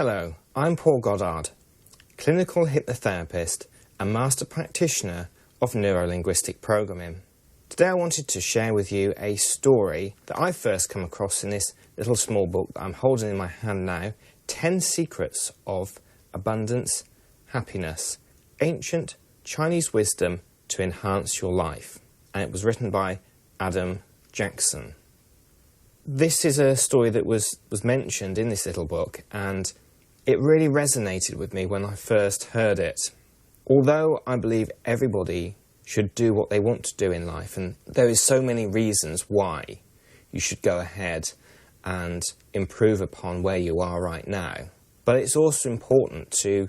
Hello, I'm Paul Goddard, clinical hypnotherapist and master practitioner of neuro-linguistic programming. Today I wanted to share with you a story that I first come across in this little small book that I'm holding in my hand now, 10 Secrets of Abundance, Happiness, Ancient Chinese Wisdom to Enhance Your Life. And it was written by Adam Jackson. This is a story that was mentioned in this little book, and it really resonated with me when I first heard it. Although I believe everybody should do what they want to do in life, and there is so many reasons why you should go ahead and improve upon where you are right now. But it's also important to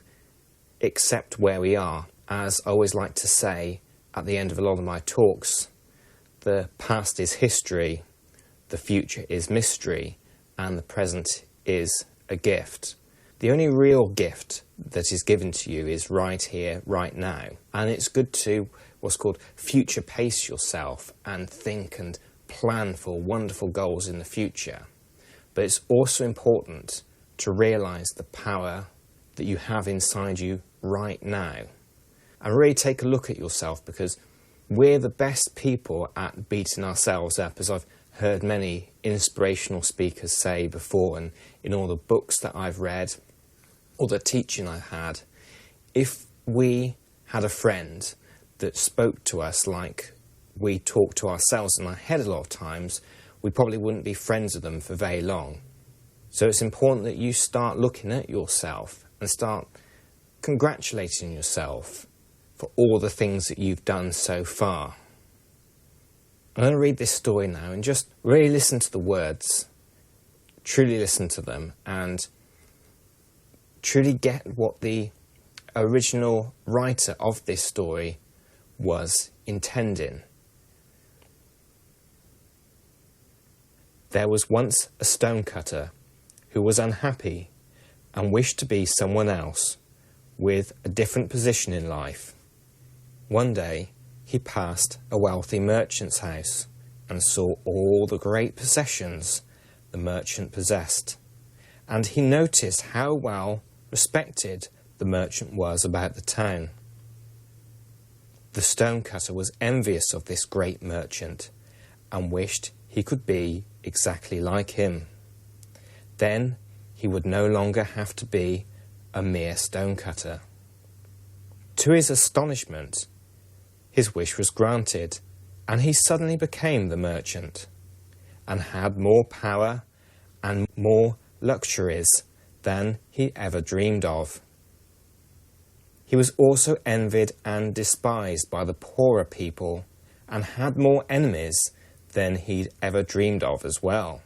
accept where we are. As I always like to say at the end of a lot of my talks, the past is history, the future is mystery, and the present is a gift. The only real gift that is given to you is right here, right now. And it's good to what's called future pace yourself and think and plan for wonderful goals in the future. But it's also important to realise the power that you have inside you right now. And really take a look at yourself, because we're the best people at beating ourselves up, as I've heard many inspirational speakers say before, and in all the books that I've read, or the teaching I've had. If we had a friend that spoke to us like we talk to ourselves in our head a lot of times, we probably wouldn't be friends with them for very long. So it's important that you start looking at yourself and start congratulating yourself for all the things that you've done so far. I'm going to read this story now and just really listen to the words, truly listen to them, and truly get what the original writer of this story was intending. There was once a stonecutter who was unhappy and wished to be someone else with a different position in life. One day he passed a wealthy merchant's house and saw all the great possessions the merchant possessed, and he noticed how well respected the merchant was about the town. The stonecutter was envious of this great merchant and wished he could be exactly like him. Then he would no longer have to be a mere stonecutter. To his astonishment, his wish was granted, and he suddenly became the merchant and had more power and more luxuries than he ever dreamed of. He was also envied and despised by the poorer people and had more enemies than he'd ever dreamed of as well.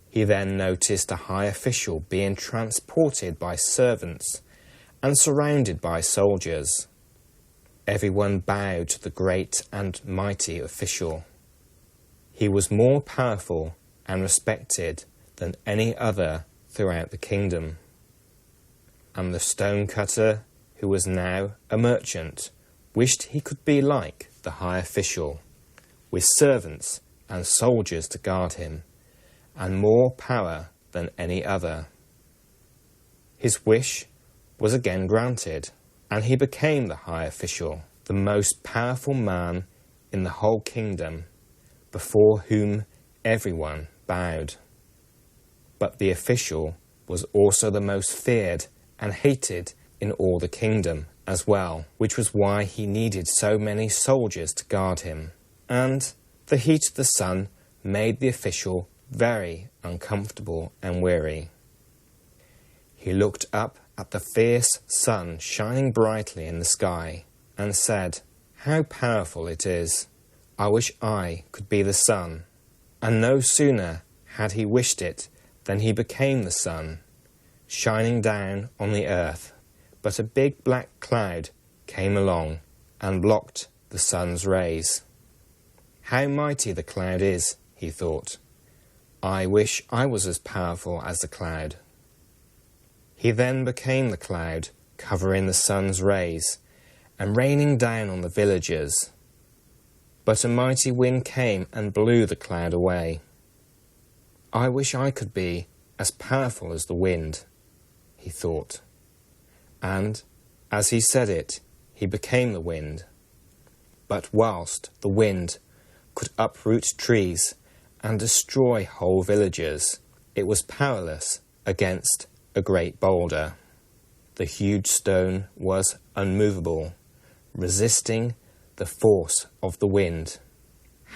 He then noticed a high official being transported by servants and surrounded by soldiers. Everyone bowed to the great and mighty official. He was more powerful and respected than any other throughout the kingdom. And the stonecutter, who was now a merchant, wished he could be like the high official, with servants and soldiers to guard him, and more power than any other. His wish was again granted, and he became the high official, the most powerful man in the whole kingdom, before whom everyone bowed. But the official was also the most feared and hated in all the kingdom as well, which was why he needed so many soldiers to guard him. And the heat of the sun made the official very uncomfortable and weary. He looked up at the fierce sun shining brightly in the sky and said, "How powerful it is! I wish I could be the sun." And no sooner had he wished it than he became the sun, shining down on the earth. But a big black cloud came along and blocked the sun's rays. "How mighty the cloud is," he thought. "I wish I was as powerful as the cloud." He then became the cloud, covering the sun's rays and raining down on the villagers. But a mighty wind came and blew the cloud away. "I wish I could be as powerful as the wind," he thought. And, as he said it, he became the wind. But whilst the wind could uproot trees and destroy whole villages, it was powerless against a great boulder. The huge stone was unmovable, resisting the force of the wind.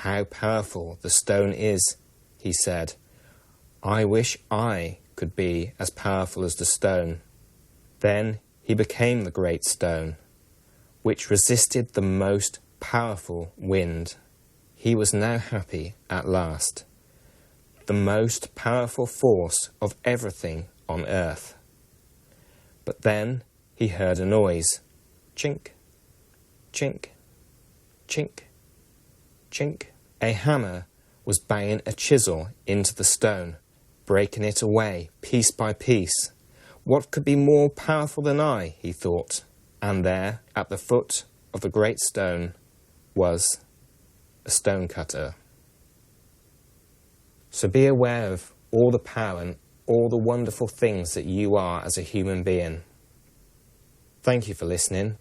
"How powerful the stone is," he said. "I wish I could be as powerful as the stone." Then he became the great stone, which resisted the most powerful wind. He was now happy at last, the most powerful force of everything on earth. But then he heard a noise. Chink, chink, chink, chink. A hammer was banging a chisel into the stone, breaking it away piece by piece. What could be more powerful than I, he thought. And there, at the foot of the great stone, was a stonecutter. So be aware of all the power and all the wonderful things that you are as a human being. Thank you for listening.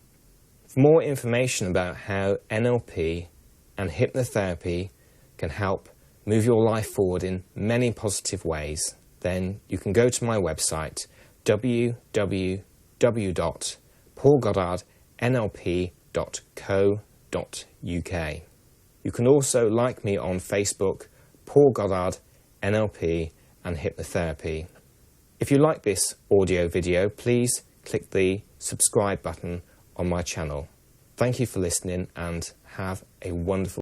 For more information about how NLP and hypnotherapy can help move your life forward in many positive ways, then you can go to my website www.paulgoddardnlp.co.uk. You can also like me on Facebook, Paul Goddard NLP and Hypnotherapy. If you like this audio video, please click the subscribe button on my channel. Thank you for listening and have a wonderful